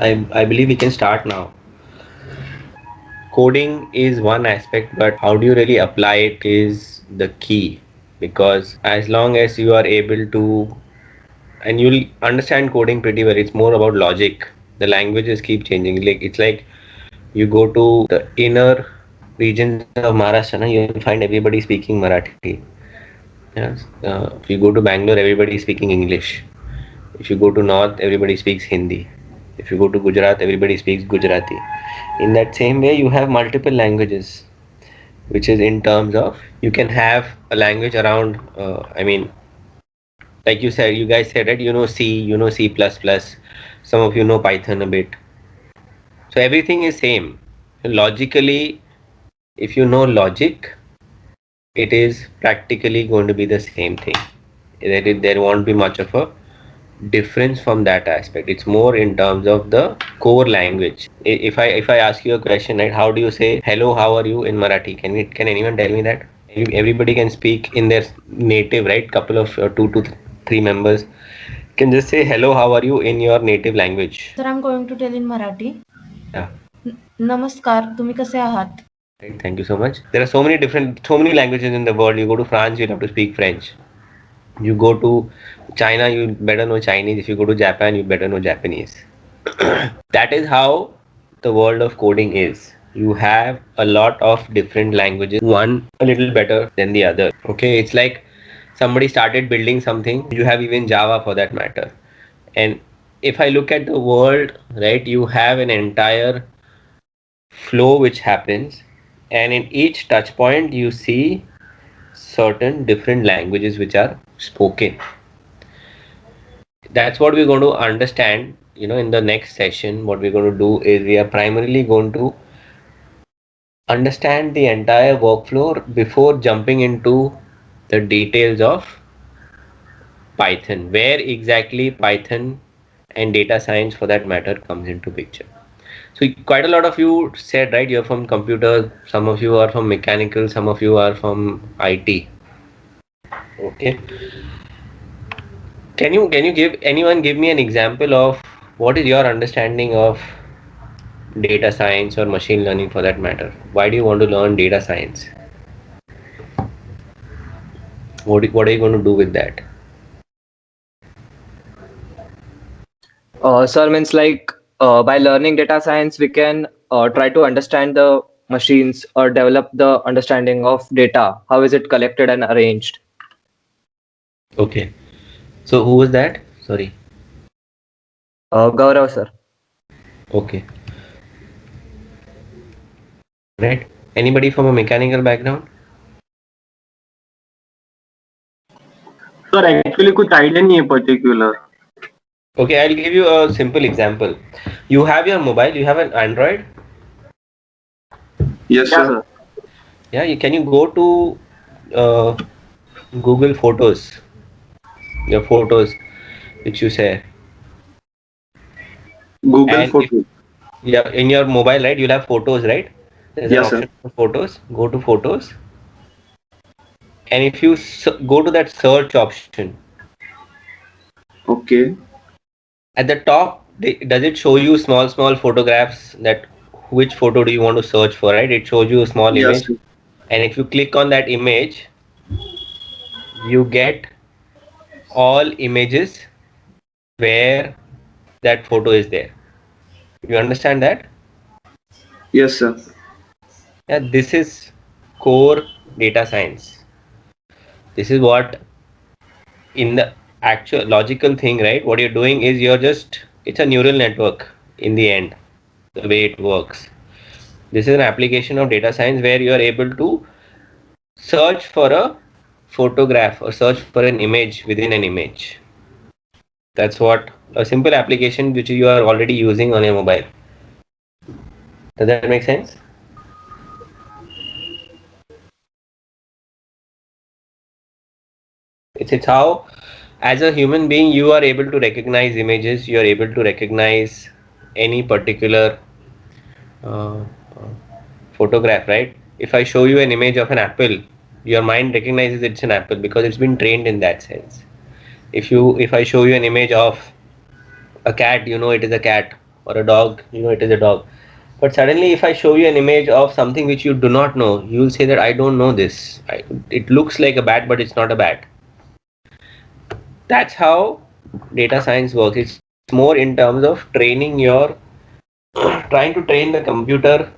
I believe we can start now. Coding is one aspect, but how do you really apply it is the key. Because as long as you are able to, and you'll understand coding pretty well, it's more about logic. The languages keep changing. Like it's like you go to the inner regions of Maharashtra, na, you'll find everybody speaking Marathi. Yes. If you go to Bangalore, everybody is speaking English. If you go to North, everybody speaks Hindi. If you go to Gujarat, everybody speaks Gujarati. In that same way, you have multiple languages, which is in terms of you can have a language around. Like you said, you guys said, right? You know C, you know C++. Some of you know Python a bit. So everything is same. Logically, if you know logic, it is practically going to be the same thing. There won't be much of a difference from that aspect. It's more in terms of the core language. If I ask you a question, right, how do you say hello, how are you in Marathi? Can anyone tell me that? Everybody can speak in their native, right? Couple of two to three members can just say hello, how are you in your native language. Sir, I'm going to tell in Marathi. Yeah. नमस्कार, तुम्ही कसे आहात? Right, thank you so much. There are so many languages in the world. You go to France, you'll have to speak French. You go to China, you better know Chinese. If you go to Japan, you better know Japanese. That is how the world of coding is. You have a lot of different languages, one a little better than the other. Okay, it's like somebody started building something. You have even Java for that matter. And if I look at the world, right, you have an entire flow which happens, and in each touch point, you see certain different languages which are spoken. That's what we're going to understand, in the next session. What we're going to do is we are primarily going to understand the entire workflow before jumping into the details of Python, where exactly Python and data science for that matter comes into picture. So quite a lot of you said, right, you're from computers, some of you are from mechanical, some of you are from IT. Okay. Can you give me an example of what is your understanding of data science or machine learning for that matter? Why do you want to learn data science? What are you going to do with that? Sir, means like by learning data science, we can try to understand the machines or develop the understanding of data. How is it collected and arranged? Okay. So who was that? Sorry. Gaurav, sir. Okay. Right. Anybody from a mechanical background? Sir actually कुछ idea नहीं है particular. Okay, I'll give you a simple example. You have your mobile, you have an Android. Yes, sir. Yeah, can you go to uh, Google Photos, your photos which you share, Google and Photos. yeah, in your mobile, right, you'll have photos, right? There's an Yes, sir. option for photos. Go to photos, and if you go to that search option Okay. at the top, does it show you small photographs that which photo do you want to search for, right? It shows you a small Yes, image, sir. and if you click on that image, you get all images where that photo is there. You understand that? Yes, sir. Yeah, this is core data science. This is what in the actual logical thing, right? What you're doing is it's a neural network in the end, the way it works. This is an application of data science where you are able to search for a photograph or search for an image within an image. That's what a simple application which you are already using on your mobile. Does that make sense? It's how, as a human being, you are able to recognize images, you are able to recognize any particular uh, photograph, right? If I show you an image of an apple, your mind recognizes it's an apple because it's been trained in that sense. If I show you an image of a cat, you know it is a cat. or a dog, you know it is a dog. But suddenly if I show you an image of something which you do not know, you will say that I don't know this. It looks like a bat, but it's not a bat. That's how data science works. It's more in terms of training your, trying to train the computer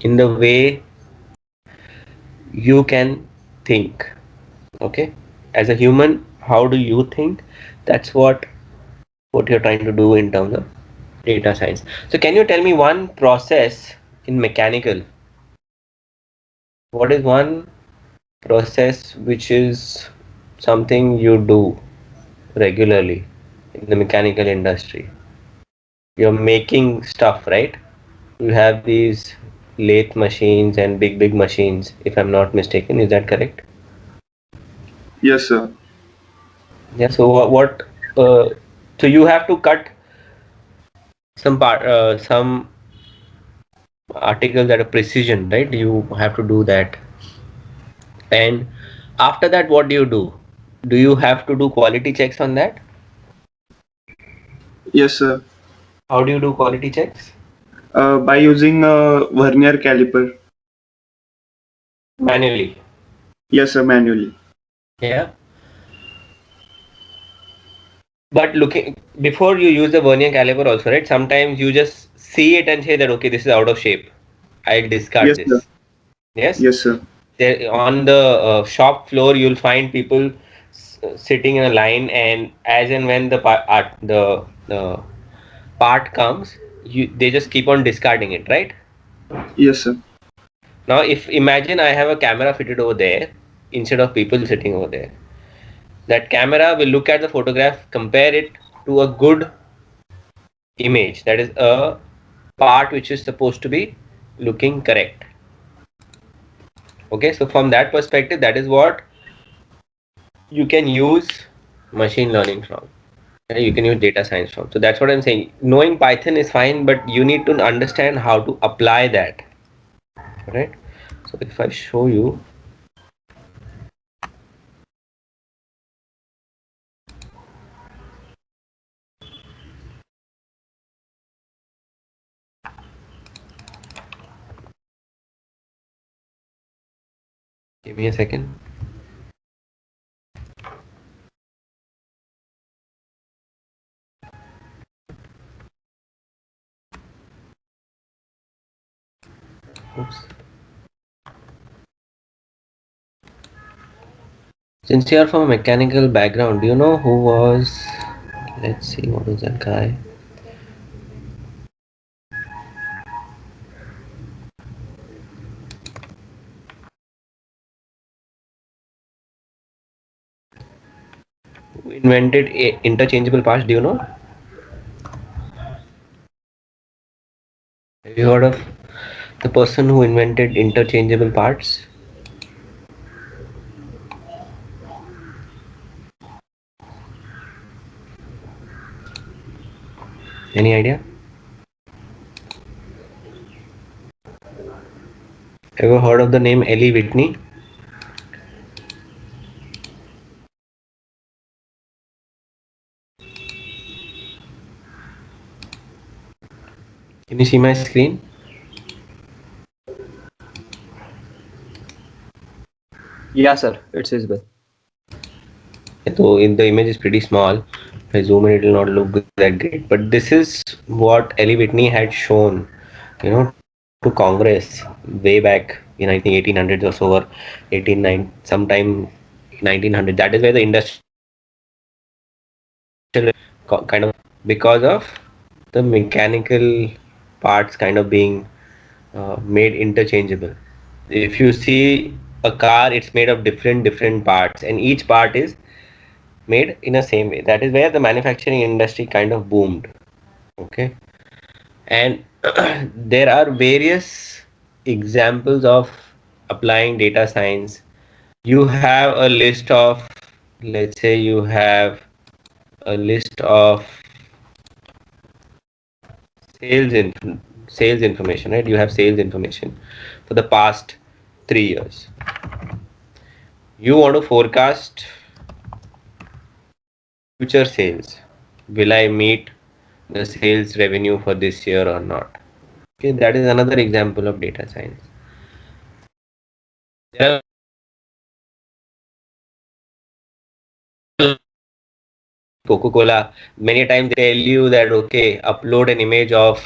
in the way you can think. Okay, as a human, how do you think? That's what you're trying to do in terms of data science. So can you tell me one process in mechanical? What is one process which is something you do regularly in the mechanical industry? You're making stuff, right? You have these lathe machines and big machines, if I'm not mistaken. Is that correct? Yes, sir. Yeah. So so you have to cut some articles at a precision, right? You have to do that. And after that, what do you do? Do you have to do quality checks on that? Yes, sir. How do you do quality checks? By using a vernier caliper. Manually. Yes, sir, manually. Yeah. But looking before you use the vernier caliper also, right? Sometimes you just see it and say that okay, this is out of shape. I'll discard Yes, sir. this. Yes. Yes, sir. There, on the shop floor, you'll find people sitting in a line, and as and when the part comes, they just keep on discarding it, right? Yes, sir. Now, if imagine I have a camera fitted over there instead of people sitting over there. That camera will look at the photograph, compare it to a good image, that is a part which is supposed to be looking correct. Okay, so from that perspective, that is what you can use machine learning from. You can use data science from. So that's what I'm saying. Knowing Python is fine, but you need to understand how to apply that. Right? So if I show you, give me a second. Oops. Since you are from a mechanical background, do you know who was, let's see, what was that guy? Who invented interchangeable parts? Do you know? Have you heard of the person who invented interchangeable parts? Any idea? Ever heard of the name Ellie Whitney? Can you see my screen? Yeah, sir. It's visible. So in the image is pretty small. If I zoom in, it will not look that great. But this is what Ellie Whitney had shown, to Congress way back in I think 1800s or so, or 189 sometime 1900. That is where the industrial kind of, because of the mechanical parts kind of being made interchangeable. If you see a car, it's made of different parts, and each part is made in a same way. That is where the manufacturing industry kind of boomed. Okay, and there are various examples of applying data science. You have a list of, let's say you have a list of sales in sales information, right? You have sales information for the past 3 years. You want to forecast future sales. Will I meet the sales revenue for this year or not. Okay, that is another example of data science. There are Coca-Cola, many times they tell you that okay, upload an image of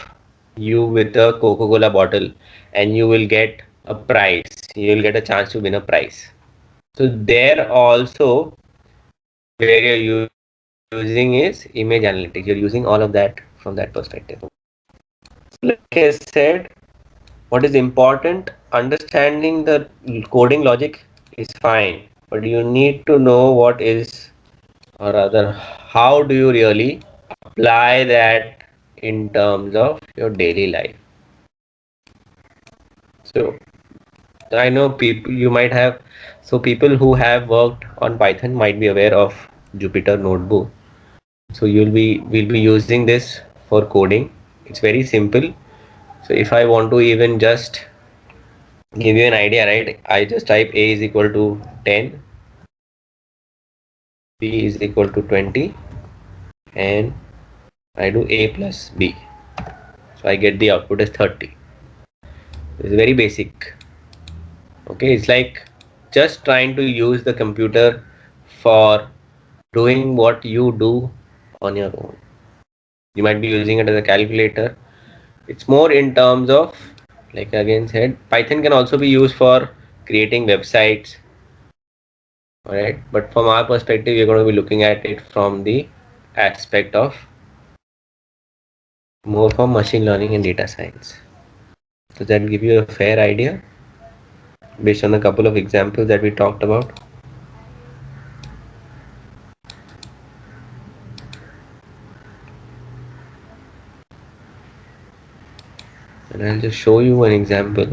you with a Coca-Cola bottle and you will get a prize. You will get a chance to win a prize. So there also where you're using is image analytics. You're using all of that from that perspective. Like I said, what is important, understanding the coding logic is fine, but you need to know what is, or rather, how do you really apply that in terms of your daily life. So I know people you might have, so people who have worked on Python might be aware of Jupyter Notebook. So we'll be using this for coding. It's very simple. So if I want to even just give you an idea, right, I just type a is equal to 10, b is equal to 20, and I do a plus b, so I get the output as 30. It's very basic. Okay, it's like just trying to use the computer for doing what you do on your own. You might be using it as a calculator. It's more in terms of, like again said, Python can also be used for creating websites. Alright, but from our perspective, we're going to be looking at it from the aspect of more from machine learning and data science. Does that give you a fair idea based on a couple of examples that we talked about? And I'll just show you an example.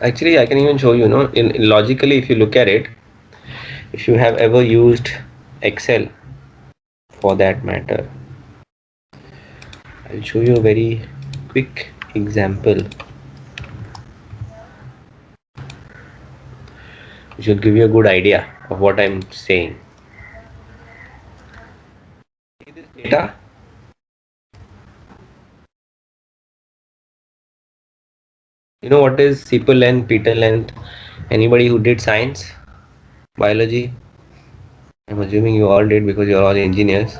Actually, I can even show you, in logically, if you look at it, if you have ever used Excel for that matter, I'll show you a very quick example which will give you a good idea of what I'm saying. See this data? You know what is sepal length, petal length? Anybody who did science, biology? I'm assuming you all did because you're all engineers.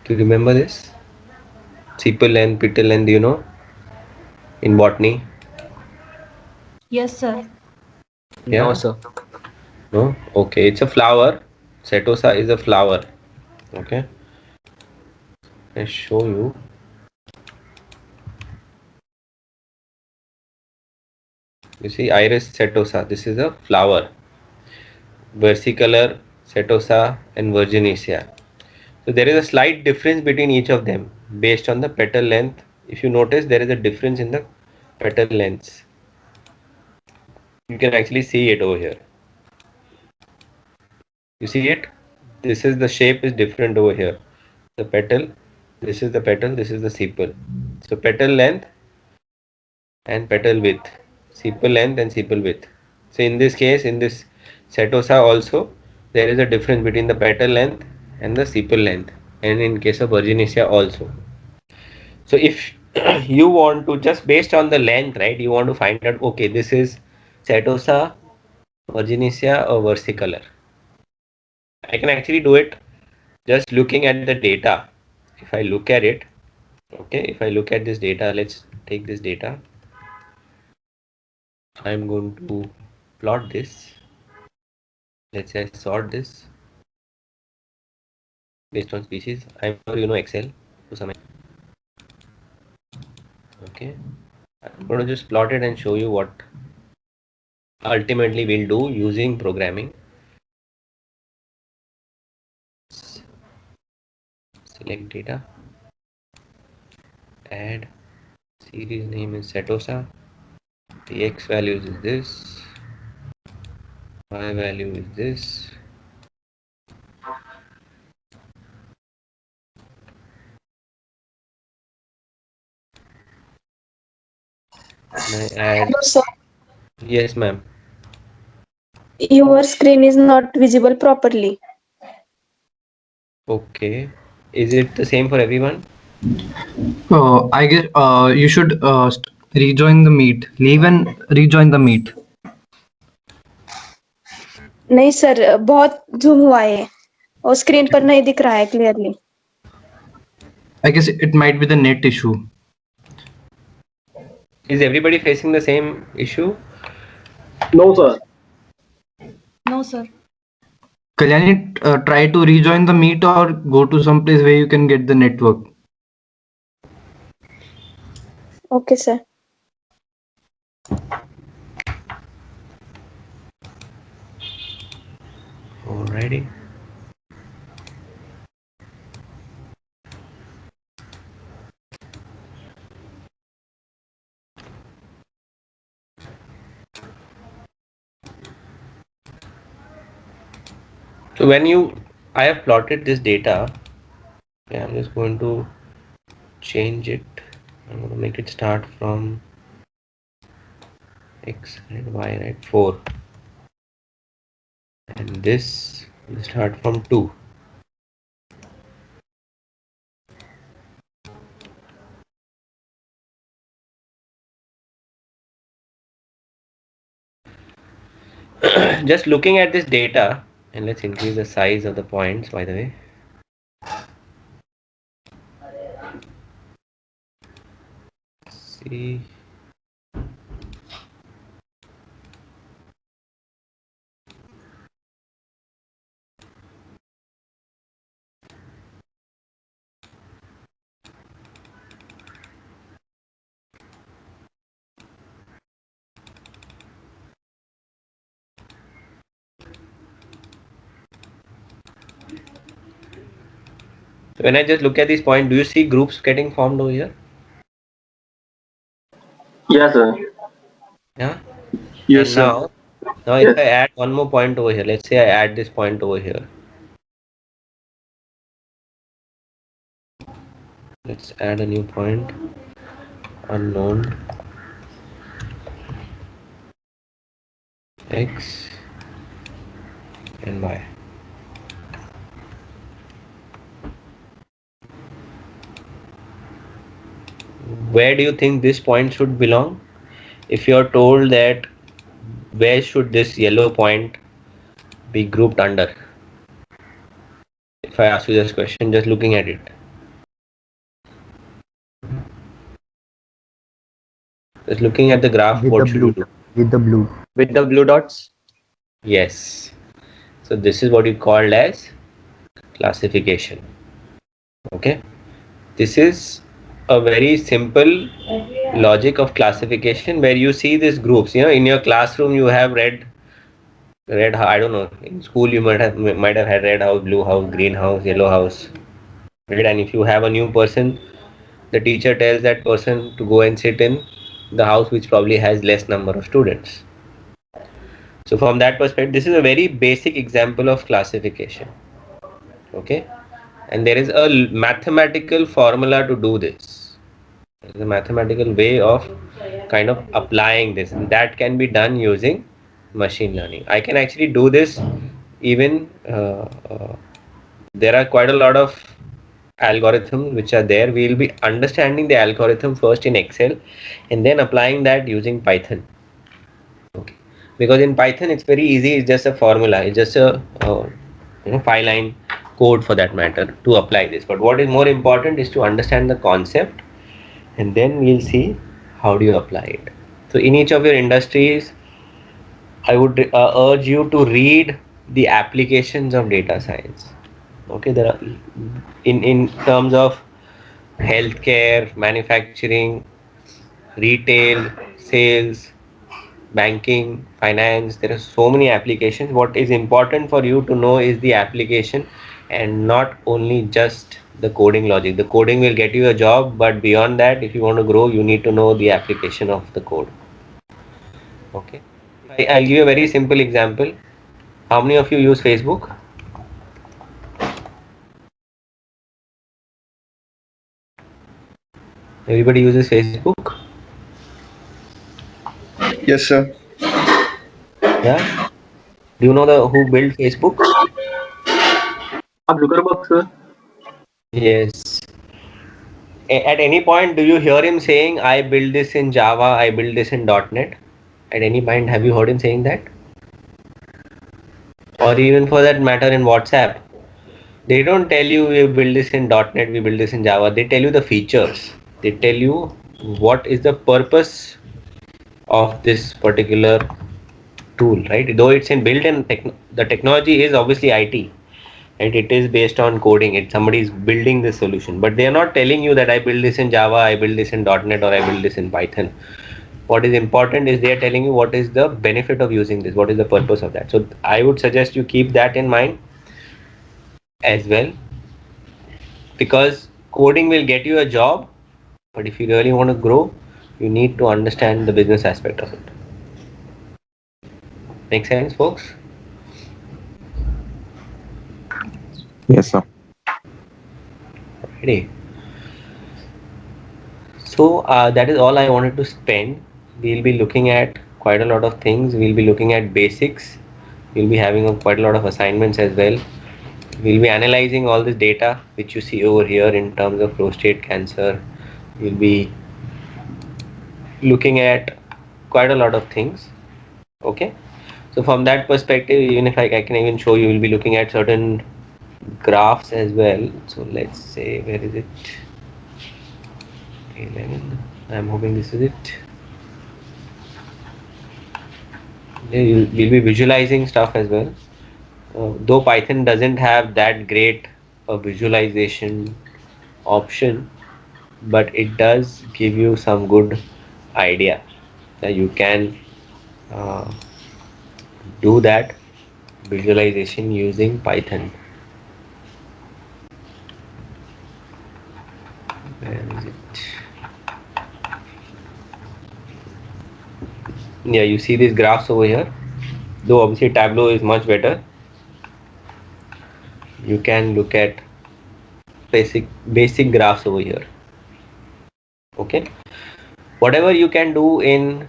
Do you remember this? Sepal length, petal length, you know, in botany? Yes, sir. No, Yeah? sir. No? Okay, it's a flower. Setosa is a flower. Okay, I'll show you. You see, Iris setosa, this is a flower. Versicolor setosa and Virginicea. So there is a slight difference between each of them based on the petal length. If you notice, there is a difference in the petal lengths. You can actually see it over here. You see it? This is the shape is different over here. The petal, this is the petal, this is the sepal. So petal length and petal width, sepal length and sepal width. So in this case, in this setosa also, there is a difference between the petal length and the sepal length, and in case of Virginicea also. So if you want to just based on the length, right, you want to find out, okay, this is setosa, Virginicea or versicolor. I can actually do it just looking at the data. If I look at it, okay, if I look at this data, let's take this data. I'm going to plot this. Let's say I sort this based on species. I'm sure you know Excel to some extent. Okay, I'm going to just plot it and show you what ultimately we'll do using programming. Select data, add, series name is setosa, the x values is this, y value is this, add, Hello, sir. yes, ma'am. Your screen is not visible properly. Okay. Is it the same for everyone? I guess you should rejoin the meet. Leave and rejoin the meet. नहीं sir, बहुत zoom हुआ है और screen पर नहीं दिख रहा है clearly. I guess it might be the net issue. Is everybody facing the same issue? No, sir. No, sir. Kalyani, try to rejoin the meet or go to some place where you can get the network. Okay, sir. Alrighty. So I have plotted this data. Okay, I'm just going to change it. I'm going to make it start from x and y, right? 4. And this will start from 2. Just looking at this data, and let's increase the size of the points, by the way. See. When I just look at this point, do you see groups getting formed over here? Yes, sir. Yeah. Yes, And sir. now if Yes. I add one more point over here, let's say I add this point over here. Let's add a new point, unknown x and y. Where do you think this point should belong? If you're told that, where should this yellow point be grouped under? If I ask you this question, just looking at it. Just looking at the graph, With what the should blue. you do? With the blue. With the blue dots. Yes. So this is what you called as classification. Okay. This is a very simple logic of classification where you see these groups. You know, in your classroom you have red. I don't know. In school you might have had red house, blue house, green house, yellow house. Right? And if you have a new person, the teacher tells that person to go and sit in the house which probably has less number of students. So from that perspective, this is a very basic example of classification. Okay, and there is a mathematical formula to do this. There is a mathematical way of kind of applying this, and that can be done using machine learning. I can actually do this even there are quite a lot of algorithms which are there. We will be understanding the algorithm first in Excel and then applying that using Python. Okay, because in Python it's very easy. It's just a formula. It's just a 5-line code for that matter to apply this. But what is more important is to understand the concept, and then we'll see how do you apply it. So in each of your industries, I would urge you to read the applications of data science. Okay, there are in terms of healthcare, manufacturing, retail, sales, banking, finance. There are so many applications. What is important for you to know is the application and not only just the coding logic. The coding will get you a job, but beyond that, if you want to grow, you need to know the application of the code. Okay, I'll give you a very simple example. How many of you use Facebook? Everybody uses Facebook. Yes, sir. Yeah. Do you know who built Facebook? Zuckerberg, sir. Yes. At any point, do you hear him saying, "I build this in Java, I build this in .NET"? At any point, have you heard him saying that? Or even for that matter, in WhatsApp, they don't tell you we build this in .NET, we build this in Java. They tell you the features. They tell you what is the purpose of this particular tool, right? Though it's in built in the technology is obviously IT, right? It is based on coding. It somebody is building this solution, but they are not telling you that I build this in Java, I build this in .NET, or I build this in Python. What is important is they are telling you what is the benefit of using this, what is the purpose of that. So I would suggest you keep that in mind as well, because coding will get you a job, but if you really want to grow, you need to understand the business aspect of it. Make sense, folks? Yes, sir. Ready? So that is all I wanted to spend. We'll be looking at quite a lot of things. We'll be looking at basics. We'll be having quite a lot of assignments as well. We'll be analyzing all this data which you see over here in terms of prostate cancer. We'll be looking at quite a lot of things. Okay. So from that perspective, even if I can even show you, we'll be looking at certain graphs as well. So let's say, where is it? 11. I'm hoping this is it. We'll be visualizing stuff as well. Though Python doesn't have that great visualization option, but it does give you some good idea that you can uh, do that visualization using Python. Where is it? Yeah, you see these graphs over here. Though obviously Tableau is much better, you can look at basic graphs over here. Okay, whatever you can do in,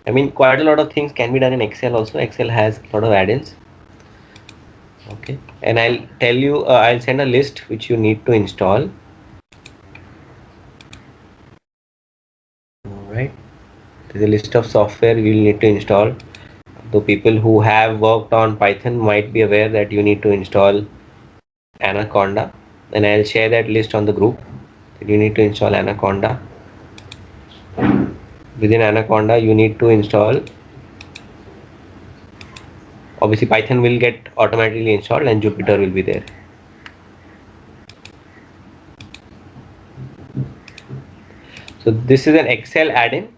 I mean, quite a lot of things can be done in Excel also. Excel has a lot of add-ins. Okay, and I'll tell you, I'll send a list which you need to install. All right, there's a list of software you will need to install. The people who have worked on Python might be aware that you need to install Anaconda, and I'll share that list on the group. You need to install Anaconda. Within Anaconda, you need to install, obviously Python will get automatically installed and Jupyter will be there. So this is an Excel add-in.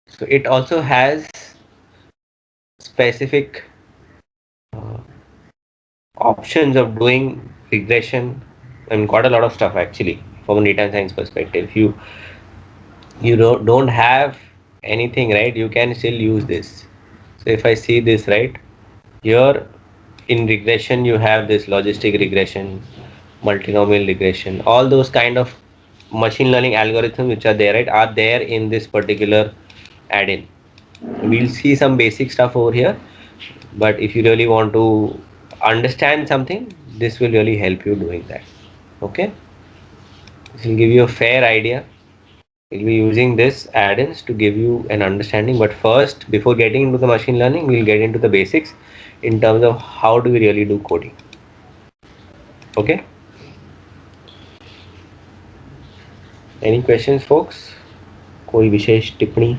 So it also has specific options of doing regression and quite a lot of stuff actually from a data science perspective. You don't have anything, right? You can still use this. So if I see this right here, in regression you have this logistic regression, multinomial regression, all those kind of machine learning algorithms which are there, right, are there in this particular add-in. We'll see some basic stuff over here, but if you really want to understand something, this will really help you doing that. Okay, this will give you a fair idea. We'll be using this add-ins to give you an understanding, but first, before getting into the machine learning, we'll get into the basics in terms of how do we really do coding. Okay, any questions folks? कोई विशेष टिप्पणी?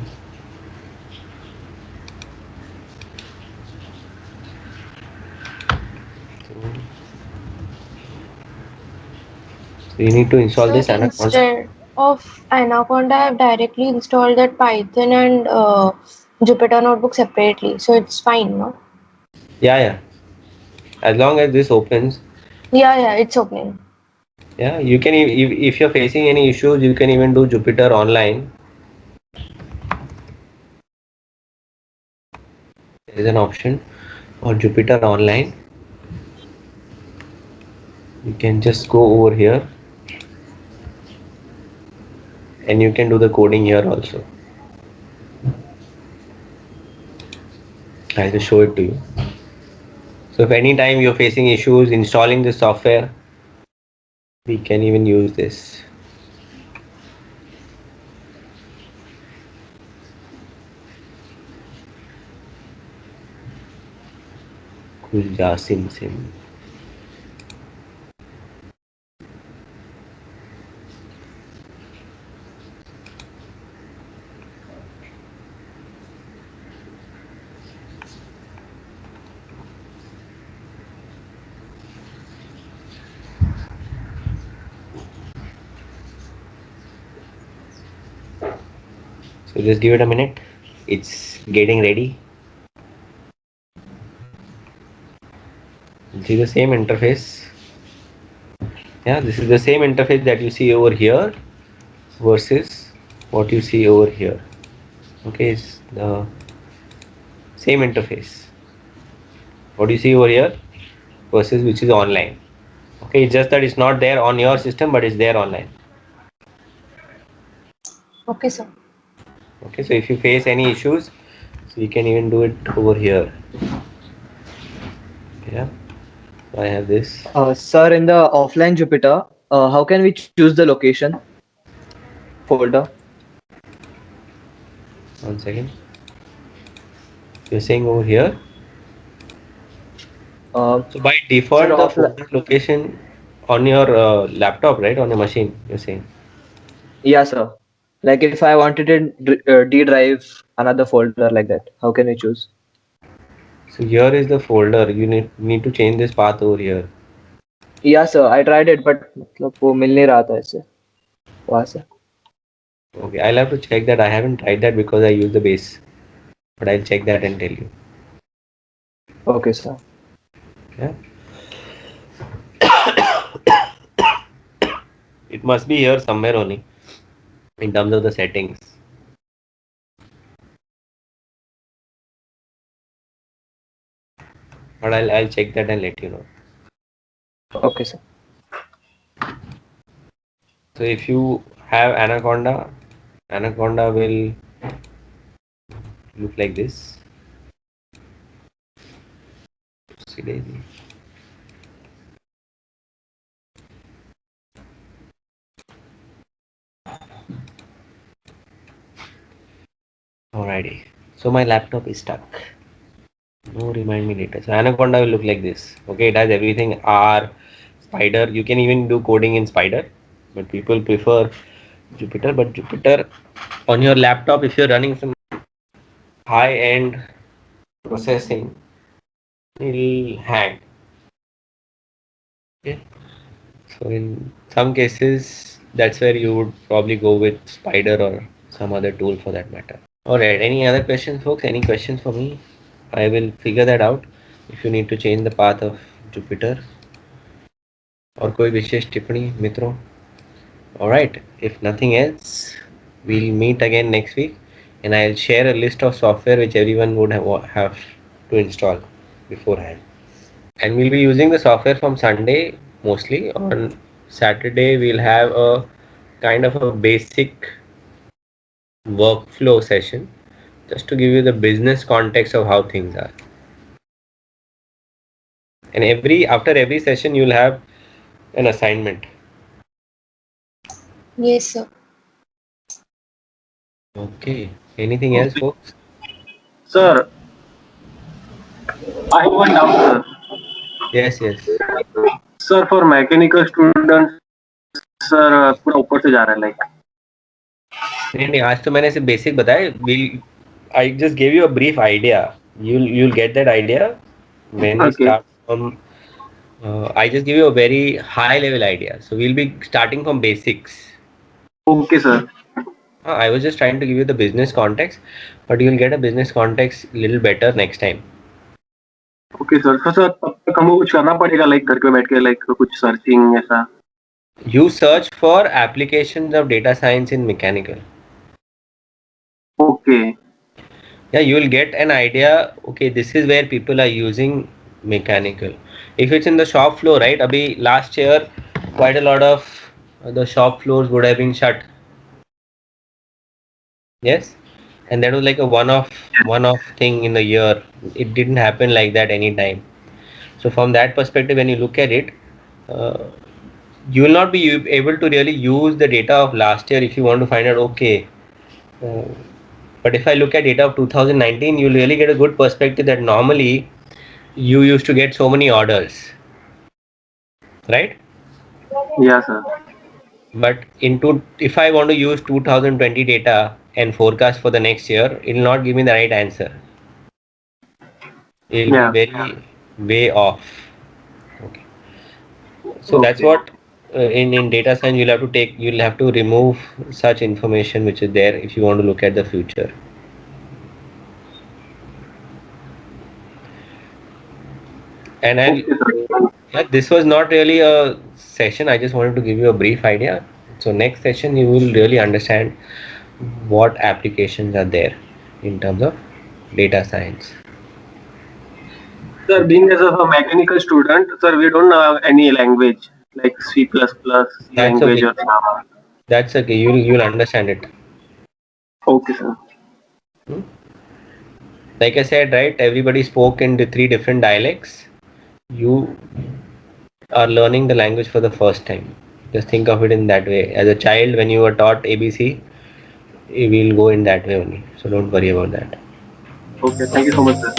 So you need to install So this Anaconda. instead of Anaconda, I've directly installed that Python and Jupyter Notebook separately. So it's fine, no? Yeah. As long as this opens, Yeah, it's opening. yeah, you can, if you're facing any issues, you can even do Jupyter online. There is an option for Jupyter online. You can just go over here and you can do the coding here also. I'll just show it to you. So if any time you're facing issues installing the software, we can even use this. Jasim Sim. So just give it a minute. It's getting ready. See the same interface. Yeah, this is the same interface that you see over here versus what you see over here. Okay, it's the same interface. What you see over here versus which is online. Okay, it's just that it's not there on your system, but it's there online. Okay, sir. Okay, so if you face any issues, so you can even do it over here. Yeah, so I have this. Sir, in the offline Jupyter, how can we choose the location folder? 1 second. You're saying over here. Uh, So by default, Sir, the offline. folder location on your laptop, right, on your machine, you're saying. Yeah, sir. Like if I wanted to D drive another folder like that, how can we choose? So here is the folder. You need to change this path over here. Yeah, sir. I tried it, but मतलब वो मिल नहीं रहा था ऐसे वहाँ से. Okay, I'll have to check that. I haven't tried that because I use the base, but I'll check that and tell you. Okay, sir. Yeah. It must be here somewhere only in terms of the settings. But I'll check that and let you know. Okay, sir. So if you have Anaconda will look like this. See daisy. Alrighty. So my laptop is stuck. No, remind me later. So Anaconda will look like this. Okay, it has everything. R, Spider. You can even do coding in Spider, but people prefer Jupyter. But Jupyter on your laptop, if you're running some high-end processing, it'll hang. Okay. So in some cases, that's where you would probably go with Spider or some other tool for that matter. Alright, any other questions, folks? Any questions for me? I will figure that out if you need to change the path of Jupyter. और कोई विशेष टिप्पणी मित्रों? Alright, if nothing else, we'll meet again next week and I'll share a list of software which everyone would have to install beforehand. And we'll be using the software from Sunday mostly. On Saturday, we'll have a kind of a basic workflow session just to give you the business context of how things are. And after every session, you'll have an assignment. Yes, sir. Okay. Anything else, folks? Sir, I have one doubt, sir. Yes. Sir, for mechanical students, sir, पूरा ऊपर से जा रहा है like. नहीं आज तो मैंने सिर्फ बेसिक बताया. I just gave you a brief idea. You'll get that idea when we Okay. start from. I just give you a very high level idea. So we'll be starting from basics. Okay, sir. I was just trying to give you the business context, but you'll get a business context a little better next time. Okay, sir. So sir, तब तक हमको कुछ करना पड़ेगा like घर पे बैठ के like कुछ searching ऐसा. You search for applications of data science in mechanical. Okay. Yeah, you will get an idea. Okay, this is where people are using mechanical. If it's in the shop floor, right? Abhi last year, quite a lot of the shop floors would have been shut. Yes, and that was like a one-off thing in the year. It didn't happen like that anytime. So from that perspective, when you look at it, you will not be able to really use the data of last year if you want to find out, okay, but if I look at data of 2019, you'll really get a good perspective that normally you used to get so many orders, right? Yeah, sir. But if I want to use 2020 data and forecast for the next year, it will not give me the right answer. It will Yeah. be very way off. Okay. So that's Okay. what in data science you'll have to remove such information which is there if you want to look at the future. And Okay, sir. yeah, this was not really a session. I just wanted to give you a brief idea. So next session you will really understand what applications are there in terms of data science. Sir, being as a mechanical student, sir, we don't know any language like C++, language okay. or Java. That's okay. You'll understand it. Okay, sir. Like I said, right? Everybody spoke in the 3 different dialects. You are learning the language for the first time. Just think of it in that way. As a child, when you were taught ABC, we will go in that way only. So don't worry about that. Okay, thank you so much, sir.